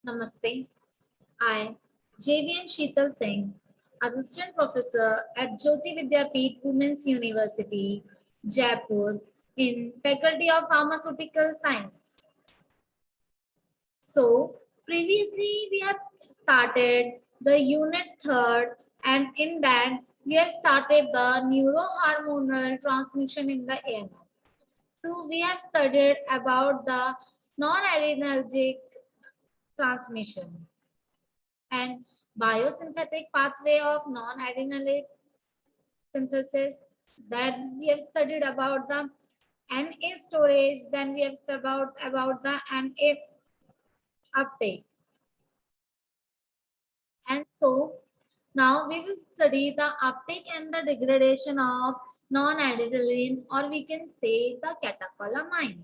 Namaste. I, JVN Sheetal Singh, Assistant Professor at Jyoti Vidyapeeth Women's University, Jaipur, in Faculty of Pharmaceutical Science. So, previously we have started the unit third, and in that we have started the neurohormonal transmission in the ANS. So, we have studied about the non-adrenergic transmission and biosynthetic pathway of non-adenylate synthesis. Then we have studied about the Na storage. Then we have studied about the Na uptake. And so now we will study the uptake and the degradation of non-adrenaline, or we can say the catecholamine.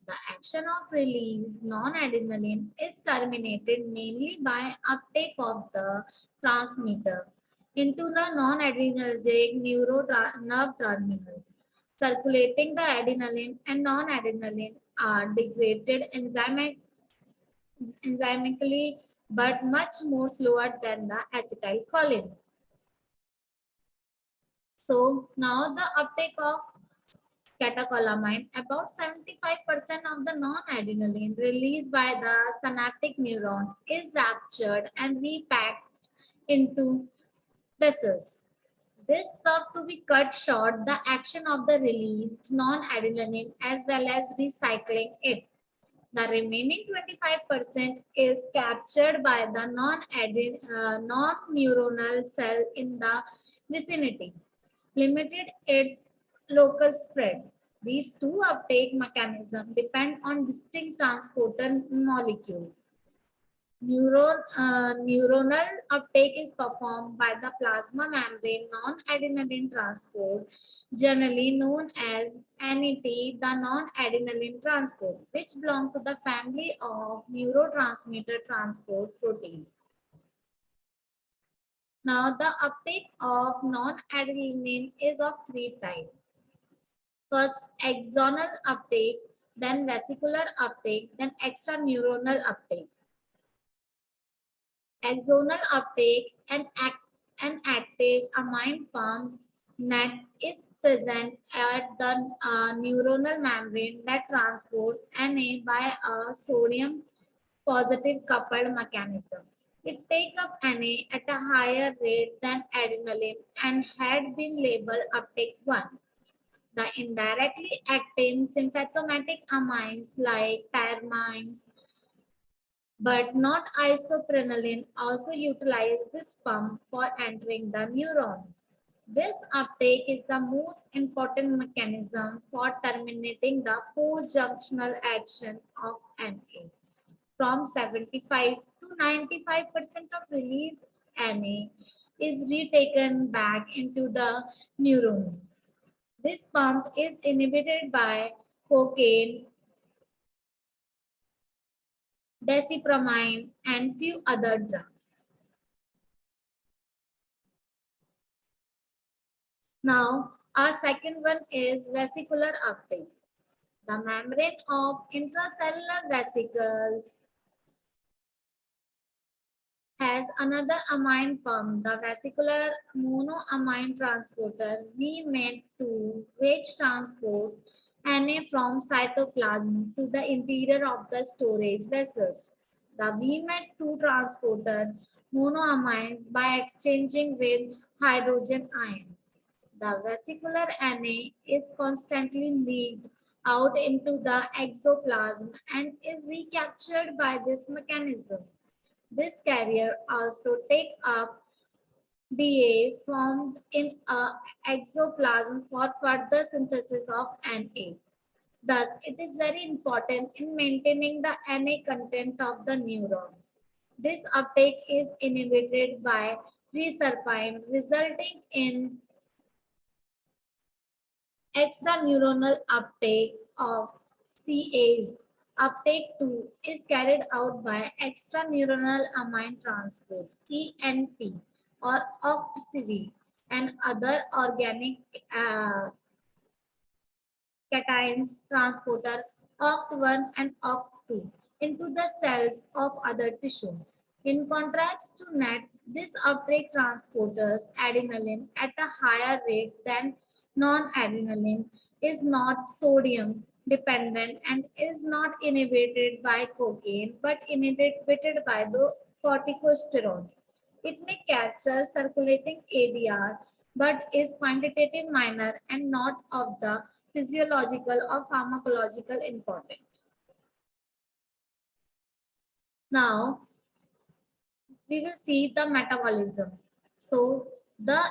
The action of release non-adrenaline is terminated mainly by uptake of the transmitter into the non-adrenergic nerve terminal. Circulating the adrenaline and non-adrenaline are degraded enzymically but much more slower than the acetylcholine. So now the uptake of catecholamine, about 75% of the non-adrenaline released by the synaptic neuron is raptured and repacked into vessels. This serves to be cut short the action of the released non-adrenaline as well as recycling it. The remaining 25% is captured by the non-neuronal cell in the vicinity, limited its local spread. These two uptake mechanisms depend on distinct transporter molecule. Neuronal uptake is performed by the plasma membrane non-adrenaline transport, generally known as NET, the non-adrenaline transport, which belong to the family of neurotransmitter transport protein. Now, the uptake of non-adrenaline is of three types. First, axonal uptake, then vesicular uptake, then extraneuronal uptake. Axonal uptake, an active amine pump net is present at the neuronal membrane that transports Na by a sodium positive coupled mechanism. It takes up Na at a higher rate than adrenaline and had been labeled uptake 1. The indirectly acting symptomatic amines like tyramines but not isoprenaline also utilize this pump for entering the neuron. This uptake is the most important mechanism for terminating the post-junctional action of Na. From 75 to 95% of released Na is retaken back into the neurons. This pump is inhibited by cocaine, desipramine, and few other drugs. Now, our second one is vesicular uptake. The membrane of intracellular vesicles has another amine pump, the vesicular monoamine transporter VMAT2, which transport Na from cytoplasm to the interior of the storage vessels. The VMAT2 transporter monoamines by exchanging with hydrogen ion. The vesicular Na is constantly leaked out into the exoplasm and is recaptured by this mechanism. This carrier also takes up Da formed in a exoplasm for further synthesis of Na. Thus, it is very important in maintaining the Na content of the neuron. This uptake is inhibited by reserpine, resulting in extraneuronal uptake of CAs. Uptake 2 is carried out by extraneuronal amine transport ENT or OCT3 and other organic cations transporter OCT1 and OCT2. into the cells of other tissue. In contrast to NAT, this uptake transporters adrenaline at a higher rate than non-adrenaline, is not sodium dependent and is not inhibited by cocaine but inhibited by the corticosteroids. It may capture circulating ADR but is quantitative minor and not of the physiological or pharmacological importance. Now, we will see the metabolism. So, the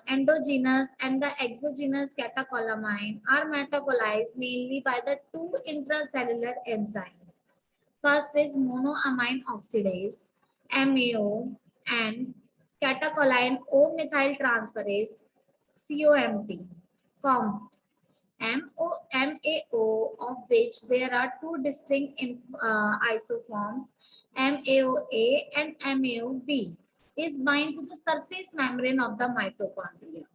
endogenous and the exogenous catecholamine are metabolized mainly by the two intracellular enzymes. First is monoamine oxidase, MAO, and catecholamine O-methyltransferase, COMT, MAO, of which there are two distinct isoforms, MAOA and MAOB, is bound to the surface membrane of the mitochondria.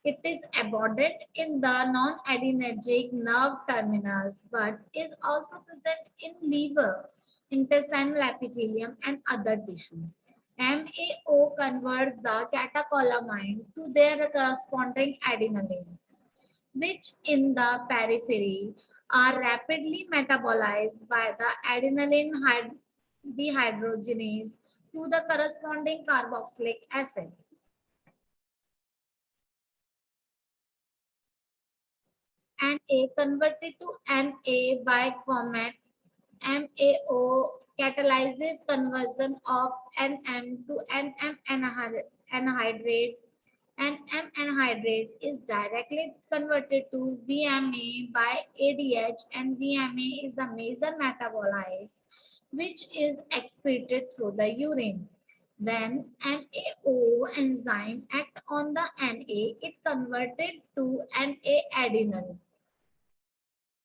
It is abundant in the non-adrenergic nerve terminals, but is also present in liver, intestinal epithelium, and other tissue. MAO converts the catecholamine to their corresponding adenylines, which in the periphery are rapidly metabolized by the adenylyl dehydrogenase to the corresponding carboxylic acid. Na converted to Na by comet. MAO catalyzes conversion of NM to NM anhydrate, and M anhydrate is directly converted to VMA by ADH, and VMA is the major metabolite which is excreted through the urine. When MAO enzyme act on the Na, it converted to Na-adenyl.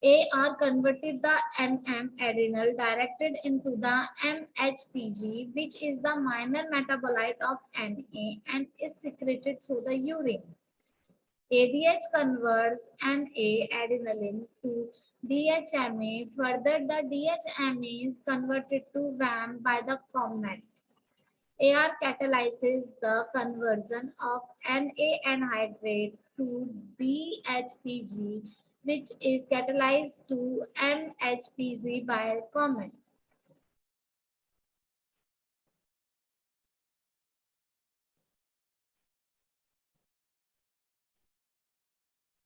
A are converted the NM adenyl directed into the MHPG, which is the minor metabolite of Na and is secreted through the urine. ADH converts Na-adenylin to DHMA. Further, the DHMA is converted to VAM by the comet. AR catalyzes the conversion of Na anhydrate to DHPG, which is catalyzed to MHPG by comet.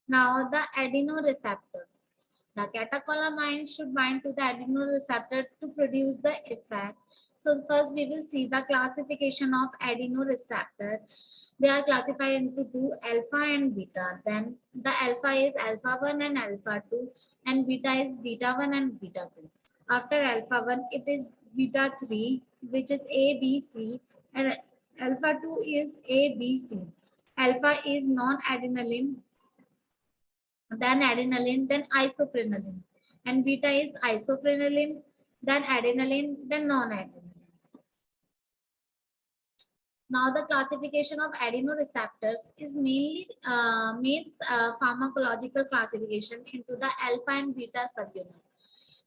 Now the adenoreceptor. The catecholamine should bind to the adenoreceptor to produce the effect. So first we will see the classification of adenoreceptor. They are classified into two, alpha and beta. Then the alpha is alpha 1 and alpha 2, and beta is beta 1 and beta 2. After alpha 1, it is beta 3, which is A, B, C, and alpha 2 is A, B, C. Alpha is non-adrenaline, then adrenaline, then isoprenaline. And beta is isoprenaline, then adrenaline, then non-adrenaline. Now the classification of adenoreceptors is mainly means pharmacological classification into the alpha and beta subunit,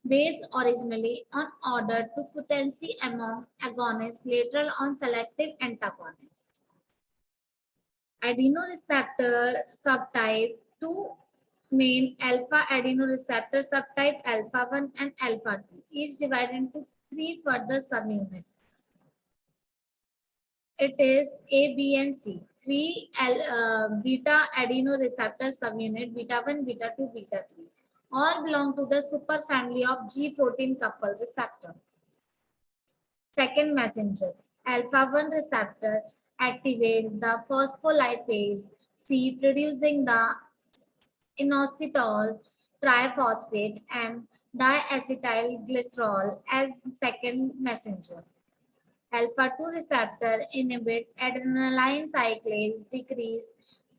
based originally on order to potency among agonists, later on selective antagonists. Adenoreceptor subtype 2 main alpha adenoreceptor subtype alpha 1 and alpha 2, each divided into 3 further subunits. It is A, B, and C. 3 beta adenoreceptor subunit, beta 1, beta 2, beta 3. All belong to the superfamily of G protein coupled receptor. Second messenger, alpha 1 receptor activate the phospholipase C, producing the inositol triphosphate and diacetyl glycerol as second messenger. Alpha 2 receptor inhibit adrenaline cyclase, decrease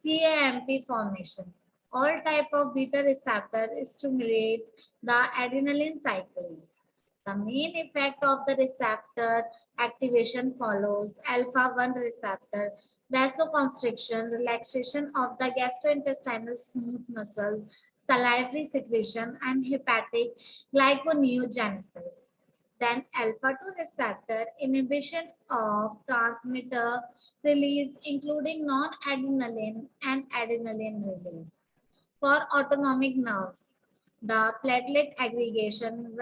CAMP formation. All type of beta receptor stimulate the adrenaline cyclase. The main effect of the receptor activation follows alpha 1 receptor vasoconstriction, relaxation of the gastrointestinal smooth muscle, salivary secretion, and hepatic glyconeogenesis. Then alpha 2 receptor inhibition of transmitter release, including non-adrenaline and adrenaline release. For autonomic nerves, the platelet aggregation,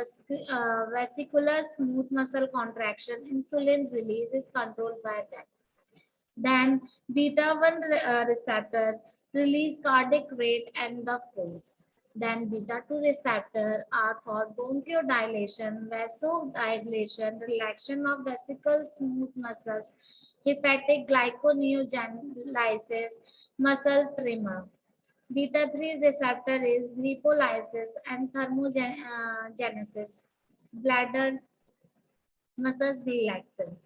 vesicular smooth muscle contraction, insulin release is controlled by that. Then beta 1 receptor release cardiac rate and the force. Then beta 2 receptor are for bronchodilation, vasodilation, relaxation of vesicle smooth muscles, hepatic glyconeogenesis, muscle tremor. Beta 3 receptor is lipolysis and thermogenesis, bladder muscles relaxation.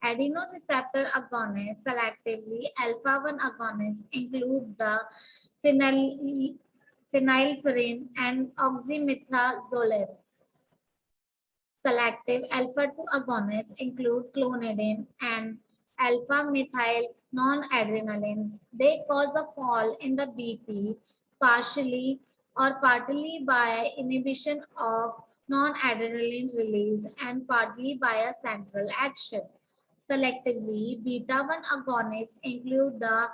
Adenoreceptor agonists selectively alpha 1 agonists include the phenylphrine and oxymetazoline. Selective alpha 2 agonists include clonidine and alpha methyl non-adrenaline. They cause a fall in the BP partially or partly by inhibition of non-adrenaline release and partly by a central action. Selectively, beta 1 agonists include the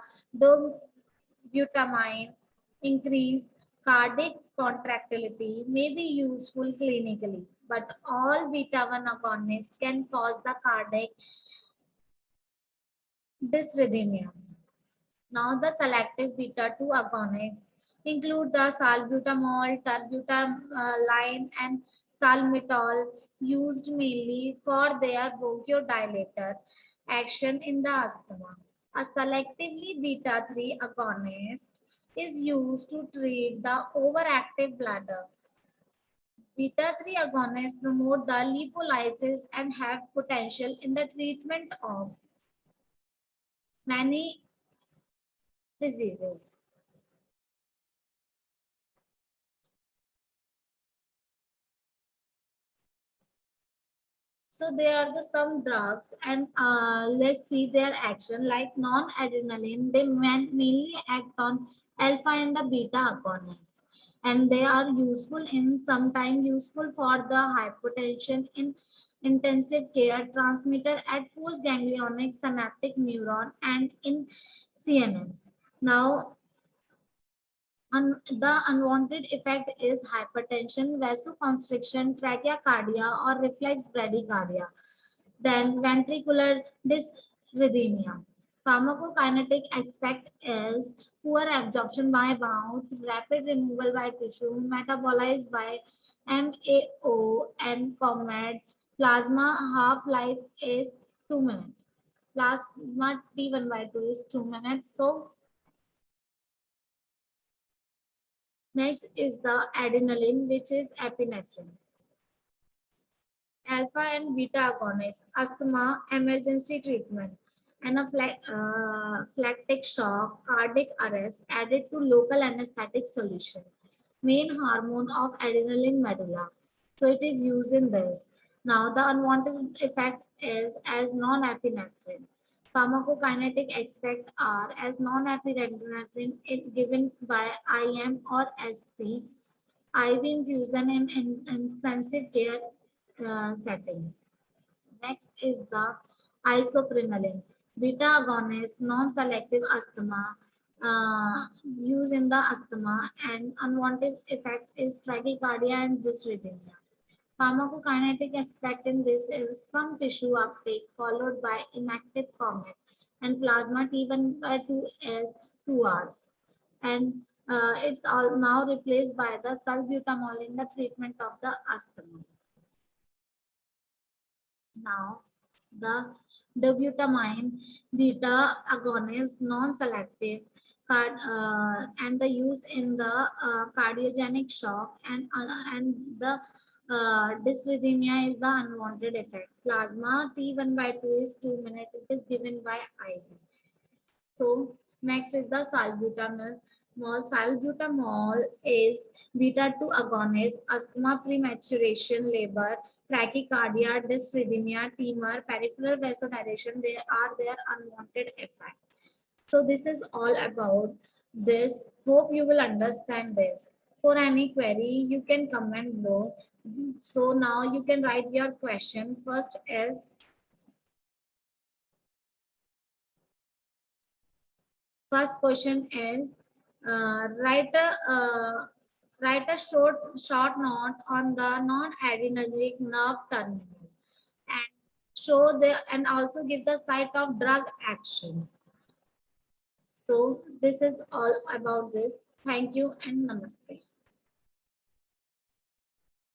dobutamine. Increase cardiac contractility may be useful clinically, but all beta 1 agonists can cause the cardiac dysrhythmia. Now, the selective beta 2 agonists include the salbutamol, terbutaline, and salmeterol, used mainly for their bronchodilator action in the asthma. A selectively beta 3 agonist is used to treat the overactive bladder. Beta 3 agonists promote the lipolysis and have potential in the treatment of many diseases. So there are some drugs, and let's see their action. Like non-adrenaline, they mainly act on alpha and the beta agonists, and they are useful in sometimes useful for the hypertension in intensive care transmitter at postganglionic synaptic neuron and in CNS. Now, the unwanted effect is hypertension, vasoconstriction, tachycardia, or reflex bradycardia. Then ventricular dysrhythmia. Pharmacokinetic aspect is poor absorption by mouth, rapid removal by tissue, metabolized by MAO and COMED. Plasma half-life is 2 minutes. Plasma T1 by 2 is 2 minutes. So next is the adrenaline, which is epinephrine. Alpha and beta agonists, asthma, emergency treatment, anaphylactic shock, cardiac arrest added to local anesthetic solution. Main hormone of adrenaline medulla. So it is used in this. Now the unwanted effect is as non-epinephrine. Pharmacokinetic aspect are as non-epinephrine given by IM or SC, IV infusion in intensive care setting. Next is the isoprenaline, beta agonist, non-selective asthma, used in the asthma, and unwanted effect is tachycardia and dysrhythmia. Pharmacokinetic aspect in this is some tissue uptake followed by inactive comet, and plasma T1 by 2 is 2 hours. And it's all now replaced by the salbutamol in the treatment of the asthma. Now, the dobutamine beta agonist, non-selective, and the use in the cardiogenic shock and the dysrhythmia is the unwanted effect. Plasma T1 by 2 is 2 minutes. It is given by IV. So next is the salbutamol. Salbutamol is beta 2 agonist, asthma prematuration, labor, tachycardia, dysrhythmia, tremor, peripheral vasodilation. They are their unwanted effect. So this is all about this. Hope you will understand this. For any query, you can comment below. So now you can write your question. First question is write a short note on the non-adrenergic nerve terminal and show the and also give the site of drug action. So this is all about this. Thank you and namaste.